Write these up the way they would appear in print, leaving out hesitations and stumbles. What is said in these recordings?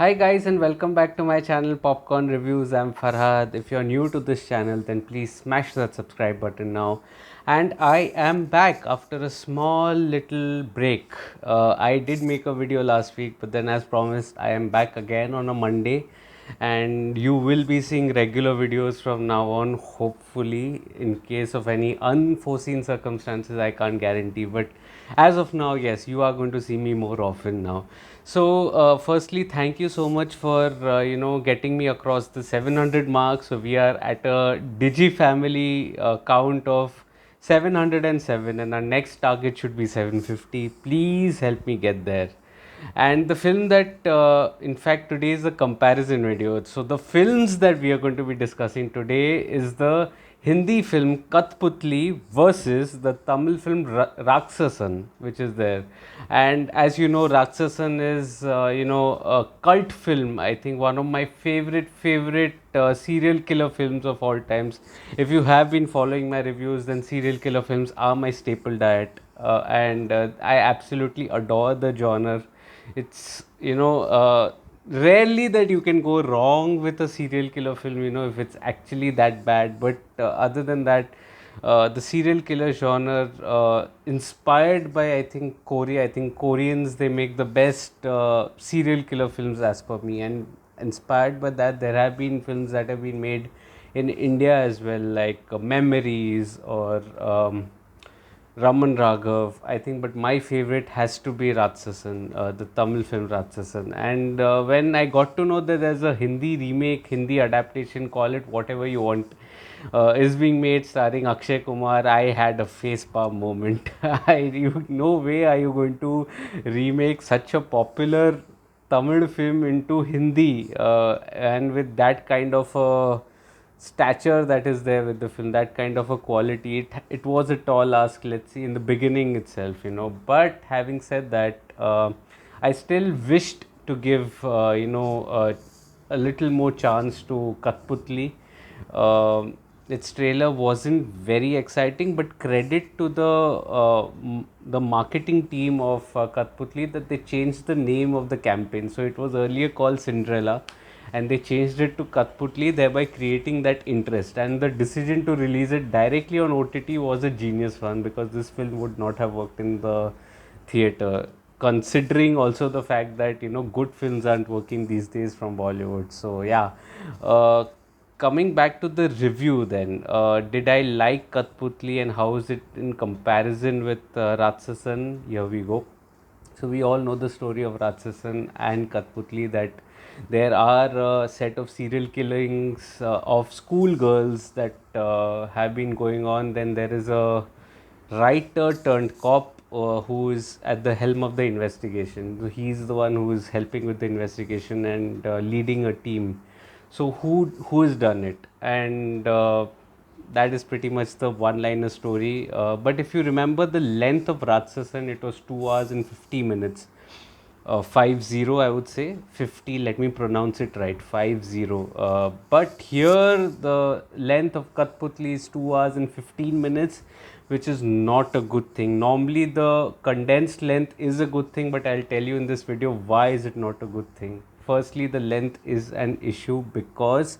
Hi guys and welcome back to my channel Popcorn Reviews. I'm Farhad. If you're new to this channel then please smash that subscribe button now. And I am back after a small little break. I did make a video last week, but then as promised I am back again on a Monday, and you will be seeing regular videos from now on, hopefully. In case of any unforeseen circumstances, I can't guarantee, but as of now, yes, you are going to see me more often now. So firstly, thank you so much for getting me across the 700 mark. So we are at a digi family count of 707, and our next target should be 750. Please help me get there. And the film that, in fact, today is a comparison video. So the films that we are going to be discussing today is the Hindi film Cuttputlli versus the Tamil film Ratsasan, which is there. And as you know, Ratsasan is a cult film. I think one of my favorite serial killer films of all times. If you have been following my reviews, then serial killer films are my staple diet, and I absolutely adore the genre. It's rarely that you can go wrong with a serial killer film, if it's actually that bad. But other than that, the serial killer genre, inspired by, I think, Korea. I think Koreans, they make the best serial killer films as per me, and inspired by that, there have been films that have been made in India as well, like Memories or Raman Raghav, I think, but my favorite has to be Ratsasan, the Tamil film Ratsasan. And when I got to know that there's a Hindi remake, Hindi adaptation, call it whatever you want, is being made starring Akshay Kumar, I had a face palm moment. No way are you going to remake such a popular Tamil film into Hindi, and with that kind of a stature that is there with the film, that kind of a quality. It was a tall ask, let's see, in the beginning itself. But having said that, I still wished to give a little more chance to Cuttputlli. Its trailer wasn't very exciting, but credit to the marketing team of Cuttputlli, that they changed the name of the campaign. So it was earlier called Cinderella, and they changed it to Cuttputlli, thereby creating that interest. And the decision to release it directly on OTT was a genius one, because this film would not have worked in the theater, considering also the fact that good films aren't working these days from Bollywood. So yeah, uh, coming back to the review then, did I like Kathputli and how is it in comparison with Ratsasan? Here we go. So we all know the story of Ratsasan and Kathputli, that there are a set of serial killings of schoolgirls that have been going on. Then there is a writer turned cop who is at the helm of the investigation. So he's the one who is helping with the investigation and leading a team. So who has done it? And that is pretty much the one-liner story. But if you remember the length of Ratsasan, it was 2 hours and 50 minutes. 50, I would say 50. Let me pronounce it right. 50. But here the length of Kathputli is 2 hours and 15 minutes, which is not a good thing. Normally the condensed length is a good thing, but I'll tell you in this video why is it not a good thing. Firstly, the length is an issue because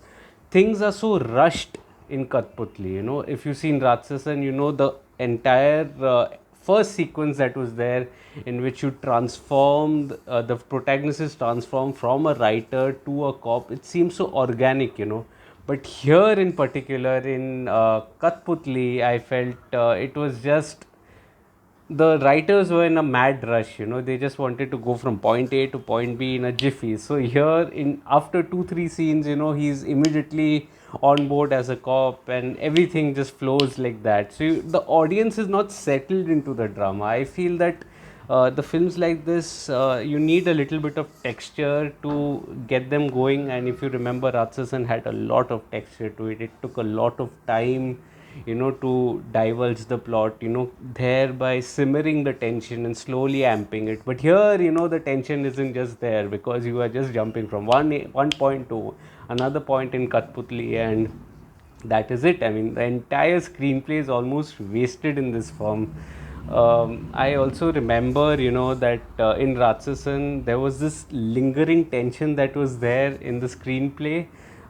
things are so rushed in Cuttputlli. If you see in Ratsasan, the entire first sequence that was there, in which you transformed, the protagonist is transformed from a writer to a cop. It seems so organic. But here in particular, in Cuttputlli, I felt it was just the writers were in a mad rush. They just wanted to go from point A to point B in a jiffy. So here, in after 2 3 scenes, he's immediately on board as a cop, and everything just flows like that. So the audience is not settled into the drama. I feel that the films like this, you need a little bit of texture to get them going. And if you remember, Ratsasan had a lot of texture to it. It took a lot of time, to divulge the plot, thereby simmering the tension and slowly amping it. But here, the tension isn't just there, because you are just jumping from one point to another point in Kathputli, and that is it. I mean, the entire screenplay is almost wasted in this form. I also remember, that in Ratsasan there was this lingering tension that was there in the screenplay.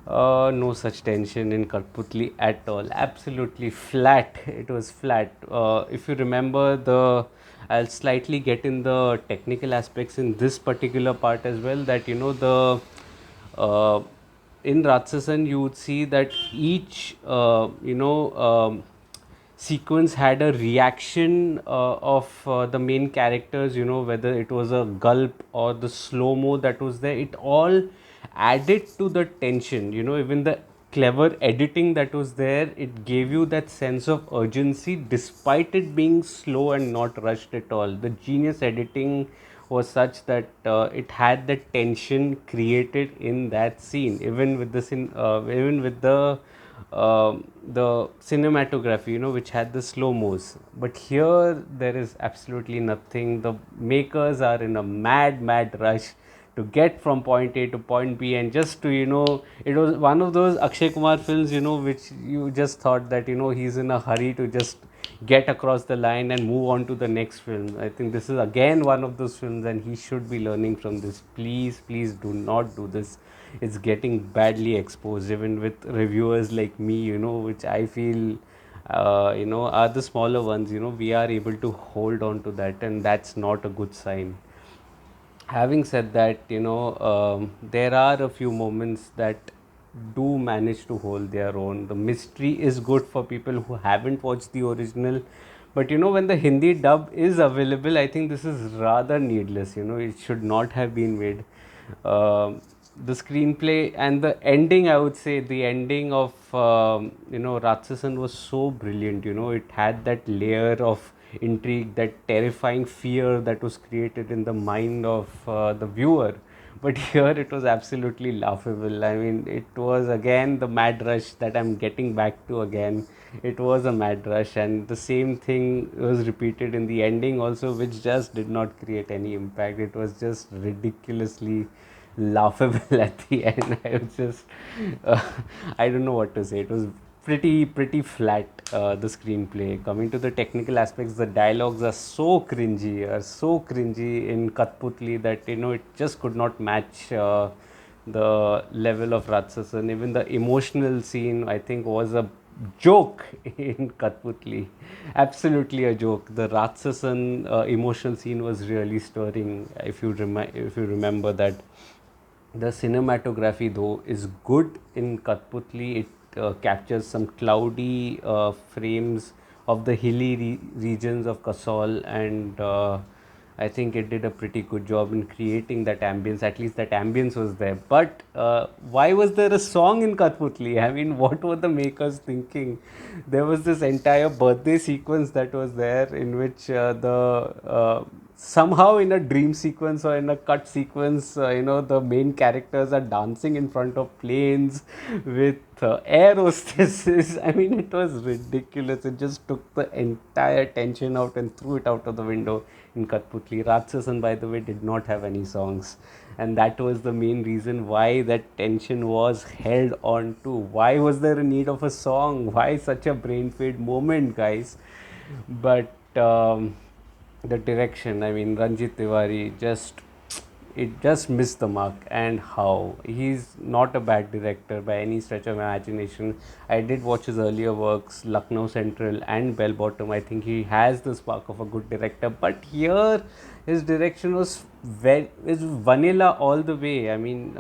No such tension in Cuttputlli at all. Absolutely flat. It was flat. If you remember I'll slightly get in the technical aspects in this particular part as well. That uh, in Ratsasan you would see that each sequence had a reaction of the main characters, whether it was a gulp or the slow mo that was there, it all added to the tension, even the clever editing that was there, it gave you that sense of urgency despite it being slow and not rushed at all. The genius editing was such that it had the tension created in that scene, even with even with the cinematography, which had the slow mos. But here there is absolutely nothing. The makers are in a mad rush to get from point A to point B, and just to, it was one of those Akshay Kumar films, which you just thought that, he's in a hurry to just get across the line and move on to the next film. I think this is again one of those films, and he should be learning from this. Please do not do this. It's getting badly exposed, even with reviewers like me, which I feel are the smaller ones. We are able to hold on to that, and that's not a good sign. Having said that, there are a few moments that do manage to hold their own. The mystery is good for people who haven't watched the original, but when the Hindi dub is available, I think this is rather needless. It should not have been made. The screenplay and the ending, I would say, the ending of Ratsasan was so brilliant. It had that layer of intrigue, that terrifying fear that was created in the mind of the viewer. But here it was absolutely laughable. I mean, it was again the mad rush that I'm getting back to again. It was a mad rush, and the same thing was repeated in the ending also, which just did not create any impact. It was just ridiculously laughable at the end. I was just, uh, I don't know what to say. It was pretty flat. The screenplay. Coming to the technical aspects, the dialogues are so cringy in Cuttputlli that it just could not match the level of Ratsasan. Even the emotional scene, I think, was a joke in Cuttputlli. Absolutely a joke. The Ratsasan emotional scene was really stirring. If you remember that, the cinematography though is good in Cuttputlli. It captures some cloudy frames of the hilly regions of Kasol, and I think it did a pretty good job in creating that ambience. At least that ambience was there. But why was there a song in Cuttputlli? I mean, what were the makers thinking? There was this entire birthday sequence that was there, in which the somehow in a dream sequence or in a cut sequence, the main characters are dancing in front of planes with air hostesses. I mean, it was ridiculous. It just took the entire tension out and threw it out of the window in Cuttputlli. Ratsasan, by the way, did not have any songs, and that was the main reason why that tension was held on to. Why was there a need of a song? Why such a brain fade moment, guys? But the direction, I mean, Ranjit Tiwari just missed the mark. And how? He's not a bad director by any stretch of imagination. I did watch his earlier works, Lucknow Central and Bell Bottom. I think he has the spark of a good director, but here his direction was is vanilla all the way. I mean,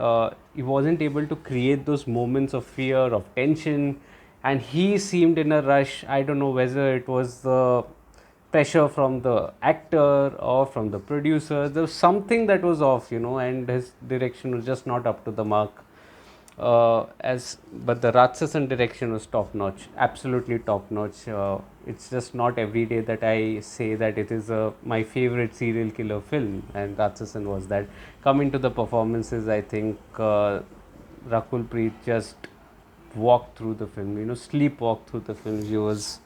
he wasn't able to create those moments of fear, of tension, and he seemed in a rush. I don't know whether it was the pressure from the actor or from the producer. There was something that was off, and his direction was just not up to the mark. As But the Ratsasan direction was top notch, absolutely top notch. It's just not every day that I say that it is my favorite serial killer film, and Ratsasan was that. Coming to the performances, I think Rakul, Preet just walked through the film, sleepwalked through the film. He was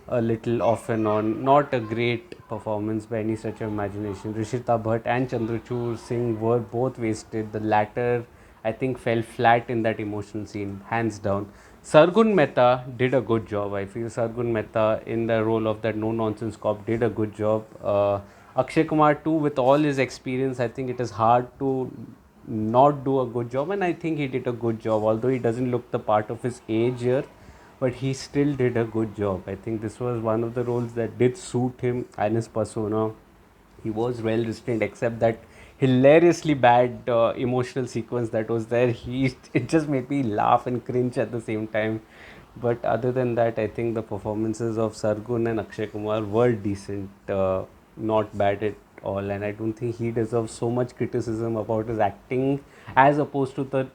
a little off and on. Not a great performance by any stretch of imagination. Rishita Bhatt and Chandrachur Singh were both wasted. The latter, I think, fell flat in that emotional scene, hands down. Sargun Mehta did a good job. I feel Sargun Mehta in the role of that no nonsense cop did a good job. Akshay Kumar too, with all his experience, I think it is hard to not do a good job, and I think he did a good job. Although he doesn't look the part of his age here, but he still did a good job. I think this was one of the roles that did suit him and his persona. He was well restrained, except that hilariously bad emotional sequence that was there. He it just made me laugh and cringe at the same time. But other than that, I think the performances of Sargun and Akshay Kumar were decent, not bad at all. And I don't think he deserves so much criticism about his acting as opposed to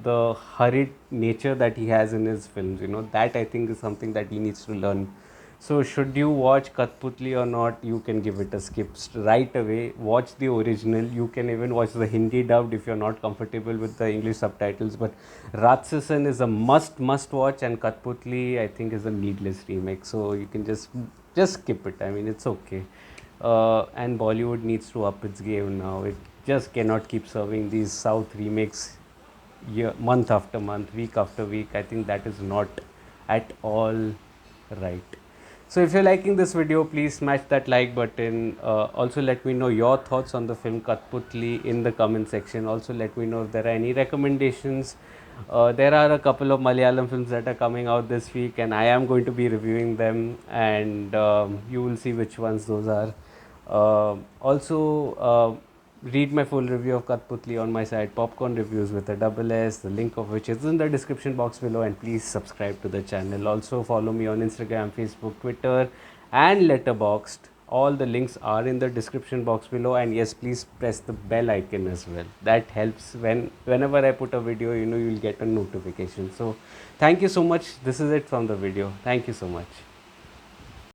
the hurried nature that he has in his films. You know, that I think is something that he needs to learn. So, should you watch Cuttputlli or not, you can give it a skip right away. Watch the original. You can even watch the Hindi dubbed if you're not comfortable with the English subtitles. But Ratsasan is a must watch, and Cuttputlli I think is a needless remake. So you can just skip it. I mean, it's okay. And Bollywood needs to up its game now. It just cannot keep serving these South remakes month after month, week after week. I think that is not at all right. So if you're liking this video, please smash that like button. Also let me know your thoughts on the film Cuttputlli in the comment section. Also let me know if there are any recommendations. There are a couple of Malayalam films that are coming out this week, and I am going to be reviewing them, and you will see which ones those are. Also, read my full review of Cuttputlli on my site, Popcorn Reviews with a double S, the link of which is in the description box below, and please subscribe to the channel. Also, follow me on Instagram, Facebook, Twitter, and Letterboxd. All the links are in the description box below, and yes, please press the bell icon as well. That helps whenever I put a video, you know, you'll get a notification. So, thank you so much. This is it from the video. Thank you so much.